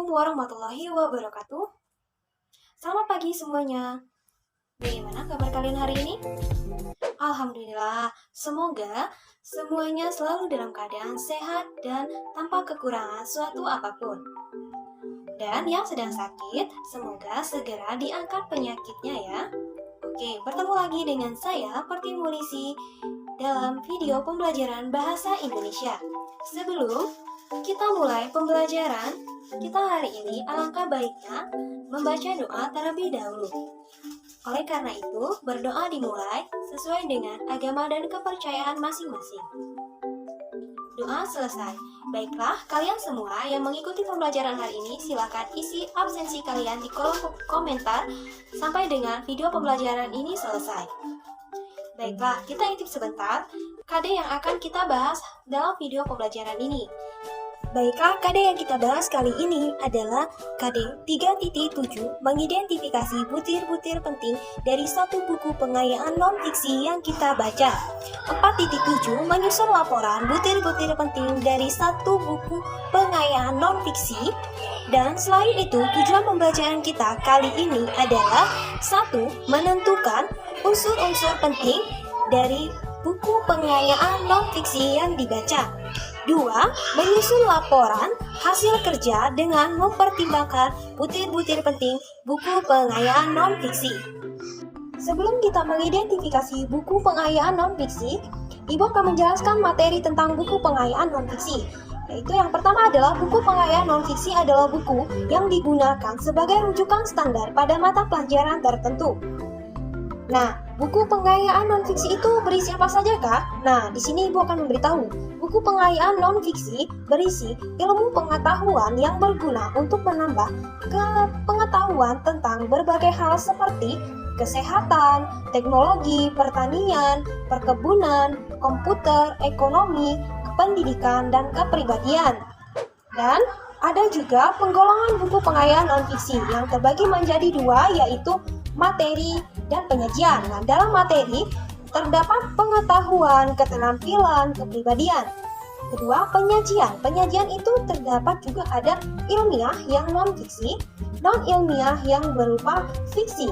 warahmatullahi wabarakatuh. Selamat pagi semuanya. Bagaimana kabar kalian hari ini? Alhamdulillah, semoga semuanya selalu dalam keadaan sehat dan tanpa kekurangan suatu apapun. Dan yang sedang sakit, semoga segera diangkat penyakitnya ya. Oke, bertemu lagi dengan saya, Pertimulisi, dalam video pembelajaran Bahasa Indonesia. Sebelum kita mulai pembelajaran, kita hari ini alangkah baiknya membaca doa terlebih dahulu. Oleh karena itu, berdoa dimulai sesuai dengan agama dan kepercayaan masing-masing. Doa selesai. Baiklah, kalian semua yang mengikuti pembelajaran hari ini, silakan isi absensi kalian di kolom komentar sampai dengan video pembelajaran ini selesai. Baiklah, kita intip sebentar KD yang akan kita bahas dalam video pembelajaran ini. Baiklah, KD yang kita bahas kali ini adalah KD 3.7 mengidentifikasi butir-butir penting dari satu buku pengayaan non-fiksi yang kita baca. 4.7 menyusun laporan butir-butir penting dari satu buku pengayaan non-fiksi. Dan selain itu, tujuan pembelajaran kita kali ini adalah 1. Menentukan unsur-unsur penting dari buku pengayaan non-fiksi yang dibaca. 2. Menyusun laporan hasil kerja dengan mempertimbangkan butir-butir penting buku pengayaan non-fiksi. Sebelum kita mengidentifikasi buku pengayaan non-fiksi, Ibu akan menjelaskan materi tentang buku pengayaan non-fiksi. Yaitu yang pertama adalah buku pengayaan non-fiksi adalah buku yang digunakan sebagai rujukan standar pada mata pelajaran tertentu. Nah, buku pengayaan non-fiksi itu berisi apa saja, Kak? Nah, di sini Ibu akan memberitahu. Buku pengayaan non-fiksi berisi ilmu pengetahuan yang berguna untuk menambah pengetahuan tentang berbagai hal seperti kesehatan, teknologi, pertanian, perkebunan, komputer, ekonomi, pendidikan, dan kepribadian. Dan ada juga penggolongan buku pengayaan non-fiksi yang terbagi menjadi dua, yaitu materi dan penyajian. Nah, dalam materi terdapat pengetahuan, keterampilan, kepribadian. Kedua, penyajian. Penyajian itu terdapat juga ada ilmiah yang non-fiksi, non-ilmiah yang berupa fiksi.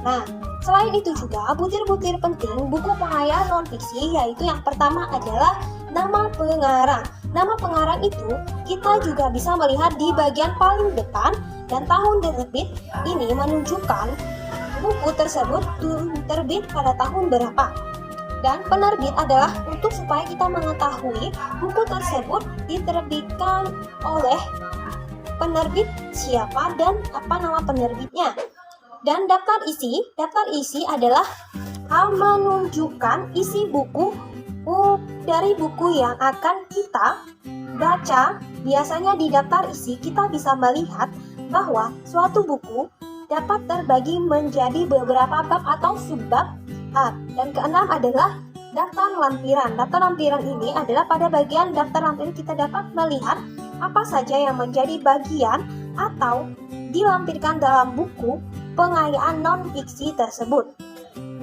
Nah, selain itu juga butir-butir penting buku pengayaan non-fiksi, yaitu yang pertama adalah nama pengarang. Nama pengarang itu kita juga bisa melihat di bagian paling depan, dan tahun terbit ini menunjukkan buku tersebut terbit pada tahun berapa. Dan penerbit adalah untuk supaya kita mengetahui buku tersebut diterbitkan oleh penerbit siapa dan apa nama penerbitnya. Dan daftar isi adalah menunjukkan isi buku dari buku yang akan kita baca. Biasanya di daftar isi kita bisa melihat bahwa suatu buku dapat terbagi menjadi beberapa bab atau subbab. Dan keenam adalah daftar lampiran. Daftar lampiran ini adalah pada bagian daftar lampiran kita dapat melihat apa saja yang menjadi bagian atau dilampirkan dalam buku pengayaan non-fiksi tersebut.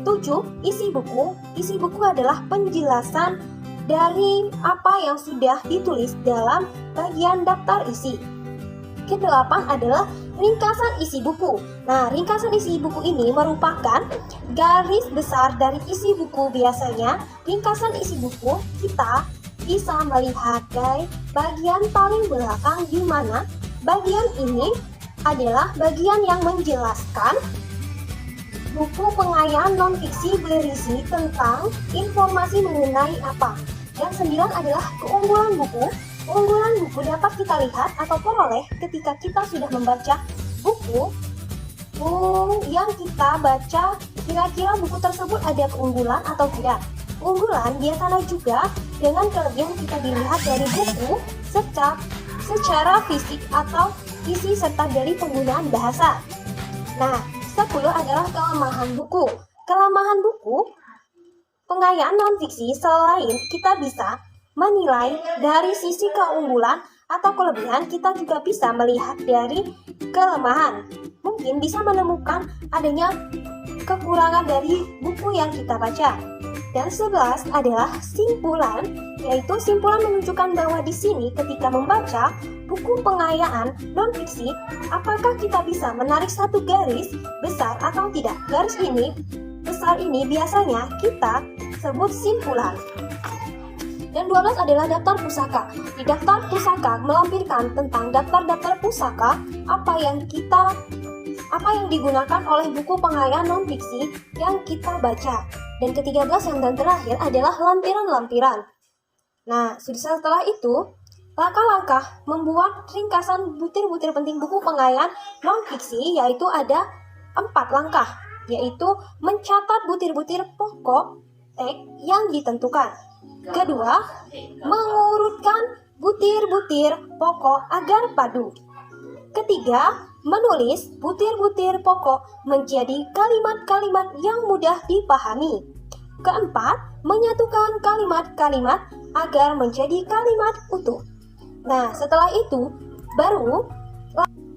7. Isi buku. Isi buku adalah penjelasan dari apa yang sudah ditulis dalam bagian daftar isi. Kedelapan adalah ringkasan isi buku. Nah, ringkasan isi buku ini merupakan garis besar dari isi buku. Biasanya, ringkasan isi buku kita bisa melihat dari bagian paling belakang, di mana bagian ini adalah bagian yang menjelaskan buku pengayaan non-fiksi berisi tentang informasi mengenai apa. Yang 9 adalah keunggulan buku. Keunggulan buku dapat kita lihat atau peroleh ketika kita sudah membaca buku yang kita baca. Kira-kira buku tersebut ada keunggulan atau tidak. Keunggulan biasanya juga dengan kelebihan kita dilihat dari buku secara fisik atau isi serta dari penggunaan bahasa. Nah, 10 adalah kelemahan buku. Kelemahan buku pengayaan non-fiksi selain kita bisa menilai dari sisi keunggulan atau kelebihan, kita juga bisa melihat dari kelemahan. Mungkin bisa menemukan adanya kekurangan dari buku yang kita baca. Dan 11 adalah simpulan, yaitu simpulan menunjukkan bahwa di sini ketika membaca buku pengayaan non-fiksi, apakah kita bisa menarik satu garis besar atau tidak. Garis ini, besar ini biasanya kita sebut simpulan. Dan 12 adalah daftar pusaka. Di daftar pusaka melampirkan tentang daftar-daftar pusaka apa yang digunakan oleh buku pengayaan non-fiksi yang kita baca. Dan ke-13 yang terakhir adalah lampiran-lampiran. Nah, setelah itu, langkah-langkah membuat ringkasan butir-butir penting buku pengayaan non-fiksi, yaitu ada 4 langkah, yaitu mencatat butir-butir pokok teks yang ditentukan. Kedua, mengurutkan butir-butir pokok agar padu. Ketiga, menulis butir-butir pokok menjadi kalimat-kalimat yang mudah dipahami. Keempat, menyatukan kalimat-kalimat agar menjadi kalimat utuh. Nah, setelah itu, baru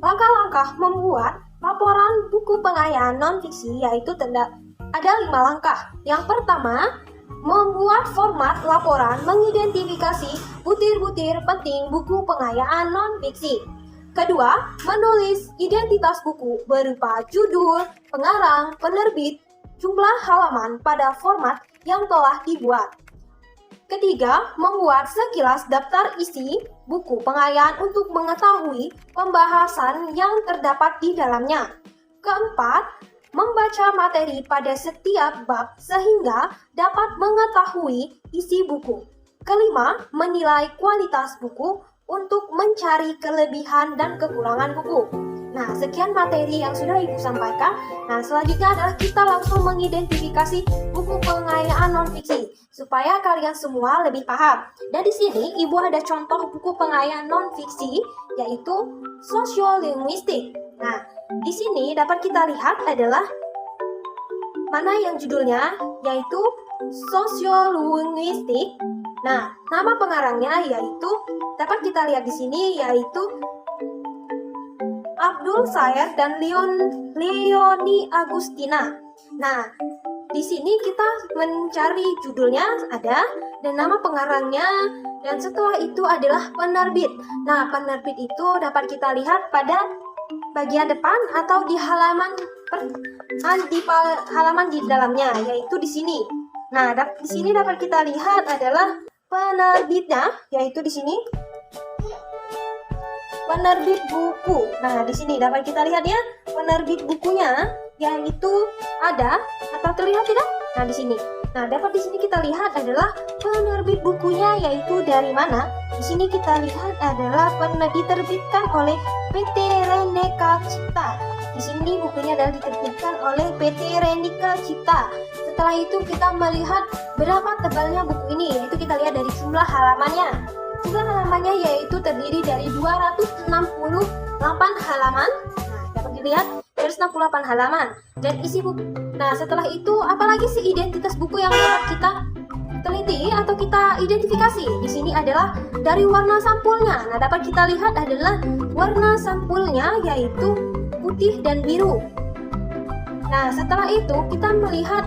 langkah-langkah membuat laporan buku pengayaan non-fiksi, yaitu ada 5 langkah. Yang pertama, membuat format laporan mengidentifikasi butir-butir penting buku pengayaan non-fiksi. Kedua, menulis identitas buku berupa judul, pengarang, penerbit, jumlah halaman pada format yang telah dibuat. Ketiga, membuat sekilas daftar isi buku pengayaan untuk mengetahui pembahasan yang terdapat di dalamnya. Keempat, membaca materi pada setiap bab sehingga dapat mengetahui isi buku. Kelima, menilai kualitas buku untuk mencari kelebihan dan kekurangan buku. Nah, sekian materi yang sudah Ibu sampaikan. Nah, selanjutnya adalah kita langsung mengidentifikasi buku pengayaan non-fiksi supaya kalian semua lebih paham. Dan di sini Ibu ada contoh buku pengayaan non-fiksi, yaitu sosiolinguistik. Nah, di sini dapat kita lihat adalah mana yang judulnya, yaitu sosiolinguistik. Nah, nama pengarangnya yaitu dapat kita lihat di sini, yaitu Abdul Sayer dan Leonie Agustina. Nah, di sini kita mencari judulnya ada dan nama pengarangnya, dan setelah itu adalah penerbit. Nah, penerbit itu dapat kita lihat pada bagian depan atau di halaman di dalamnya, yaitu di sini. Nah, di sini dapat kita lihat adalah penerbitnya, yaitu di sini. Penerbit buku. Nah, di sini dapat kita lihat ya, penerbit bukunya yaitu ada atau terlihat tidak? Nah, di sini. Nah, dapat di sini kita lihat adalah penerbit bukunya yaitu dari mana? Di sini kita lihat adalah diterbitkan oleh PT Rendeka Cipta. Di sini bukunya adalah diterbitkan oleh PT Rendeka Cipta. Setelah itu kita melihat berapa tebalnya buku ini, yaitu kita lihat dari jumlah halamannya. Jumlah halamannya yaitu terdiri dari 268 halaman. Nah, dapat dilihat 268 halaman. Dan isi buku. Nah, setelah itu apalagi sih identitas buku yang dapat kita teliti atau kita identifikasi? Di sini adalah dari warna sampulnya. Nah, dapat kita lihat adalah warna sampulnya yaitu putih dan biru. Nah, setelah itu kita melihat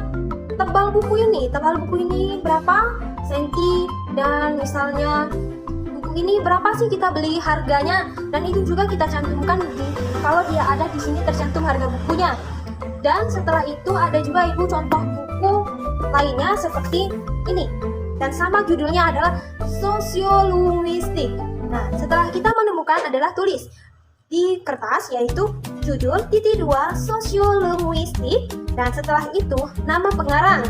tebal buku ini. Tebal buku ini berapa senti, dan misalnya ini berapa sih kita beli harganya, dan itu juga kita cantumkan kalau dia ada di sini tercantum harga bukunya. Dan setelah itu ada juga Ibu contoh buku lainnya seperti ini, dan sama judulnya adalah sosiolinguistik. Nah, setelah kita menemukan adalah tulis di kertas yaitu judul -2 sosiolinguistik, dan setelah itu nama pengarang.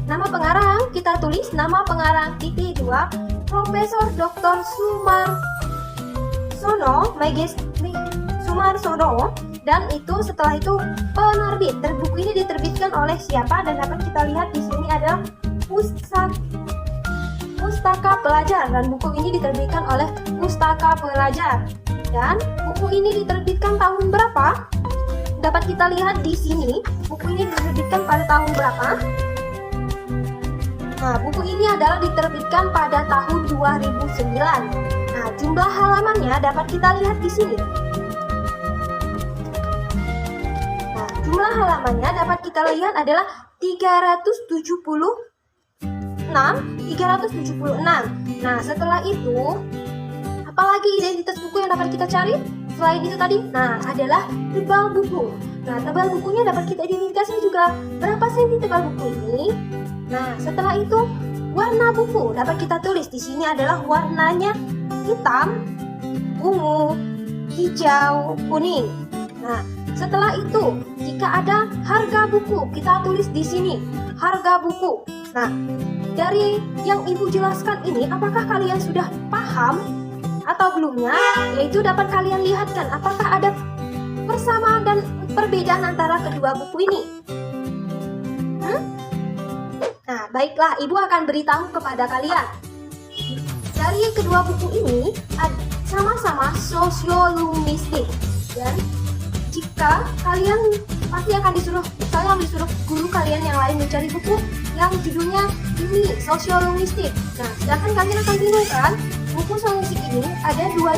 Nama pengarang kita tulis nama pengarang -2 Profesor Dr. Sumarsono, dan itu setelah itu penerbit. Buku ini diterbitkan oleh siapa, dan dapat kita lihat di sini ada Pustaka Pelajar, dan buku ini diterbitkan oleh Pustaka Pelajar. Dan buku ini diterbitkan tahun berapa? Dapat kita lihat di sini, buku ini diterbitkan pada tahun berapa? Nah, buku ini adalah diterbitkan pada tahun 2009. Nah, jumlah halamannya dapat kita lihat di sini. Nah, jumlah halamannya dapat kita lihat adalah 370 376. Nah, setelah itu, apalagi identitas buku yang dapat kita cari? Selain itu tadi, nah adalah tebal buku. Nah, tebal bukunya dapat kita identifikasi juga. Berapa senti tebal buku ini? Nah, setelah itu, warna buku dapat kita tulis. Di sini adalah warnanya hitam, ungu, hijau, kuning. Nah, setelah itu, jika ada harga buku, kita tulis di sini, harga buku. Nah, dari yang Ibu jelaskan ini, apakah kalian sudah paham atau belumnya? Yaitu dapat kalian lihatkan apakah ada persamaan dan perbedaan antara kedua buku ini. Nah, baiklah, Ibu akan beritahu kepada kalian. Dari kedua buku ini sama-sama sosiolinguistik, dan jika kalian pasti akan disuruh guru kalian yang lain mencari buku yang judulnya ini sosiolinguistik. Nah, sedangkan kalian akan bingung kan, buku sosiolinguistik ini ada 2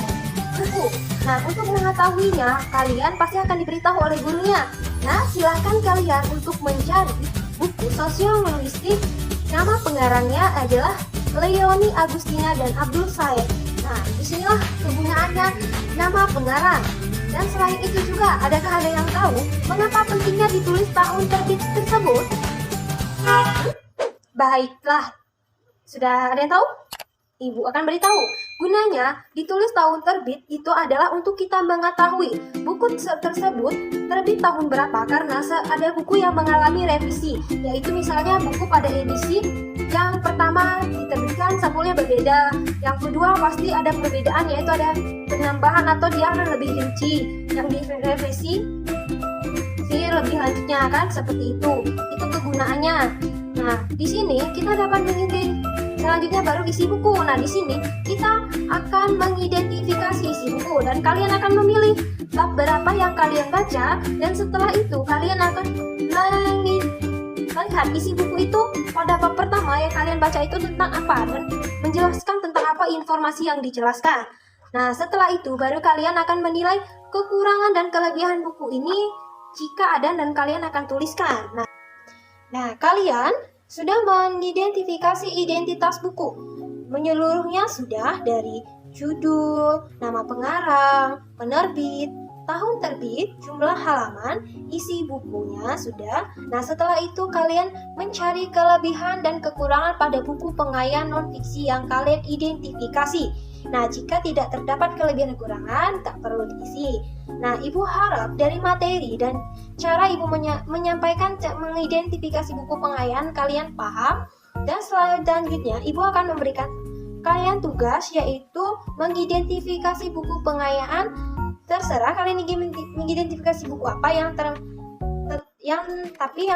buku. Nah, untuk mengetahuinya, kalian pasti akan diberitahu oleh gurunya. Nah, silakan kalian untuk mencari buku sosiolinguistik. Nama pengarangnya adalah Leonie Agustina dan Abdul Said. Nah, disinilah kegunaannya nama pengarang. Dan selain itu juga, adakah ada yang tahu mengapa pentingnya ditulis tahun terbit tersebut? Baiklah, sudah ada yang tahu? Ibu akan beritahu. Gunanya ditulis tahun terbit itu adalah untuk kita mengetahui buku tersebut terbit tahun berapa, karena ada buku yang mengalami revisi, yaitu misalnya buku pada edisi yang pertama diterbitkan sampulnya berbeda, yang kedua pasti ada perbedaan, yaitu ada penambahan atau dia lebih rinci, yang direvisi lebih lanjutnya kan, seperti itu kegunaannya. Nah, di sini kita dapat selanjutnya baru isi buku. Nah, di sini kita akan mengidentifikasi isi buku dan kalian akan memilih bab berapa yang kalian baca, dan setelah itu kalian akan melihat isi buku itu pada bab pertama yang kalian baca itu tentang apa dan menjelaskan tentang apa informasi yang dijelaskan. Nah, setelah itu baru kalian akan menilai kekurangan dan kelebihan buku ini jika ada, dan kalian akan tuliskan. Nah, kalian sudah mengidentifikasi identitas buku. Menyeluruhnya sudah dari judul, nama pengarang, penerbit, tahun terbit, jumlah halaman, isi bukunya sudah. Nah, setelah itu kalian mencari kelebihan dan kekurangan pada buku pengayaan non-fiksi yang kalian identifikasi. Nah, jika tidak terdapat kelebihan dan kekurangan, tak perlu diisi. Nah, Ibu harap dari materi dan cara Ibu menyampaikan mengidentifikasi buku pengayaan kalian paham, dan selanjutnya Ibu akan memberikan kalian tugas, yaitu mengidentifikasi buku pengayaan. Terserah kalian ingin mengidentifikasi buku apa yang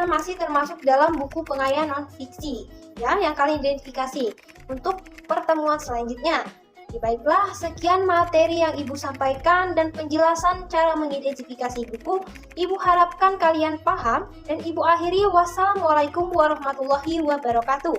masih termasuk dalam buku pengayaan non-fiksi ya, yang kalian identifikasi untuk pertemuan selanjutnya. Baiklah, sekian materi yang Ibu sampaikan dan penjelasan cara mengidentifikasi buku. Ibu harapkan kalian paham, dan Ibu akhiri wassalamualaikum warahmatullahi wabarakatuh.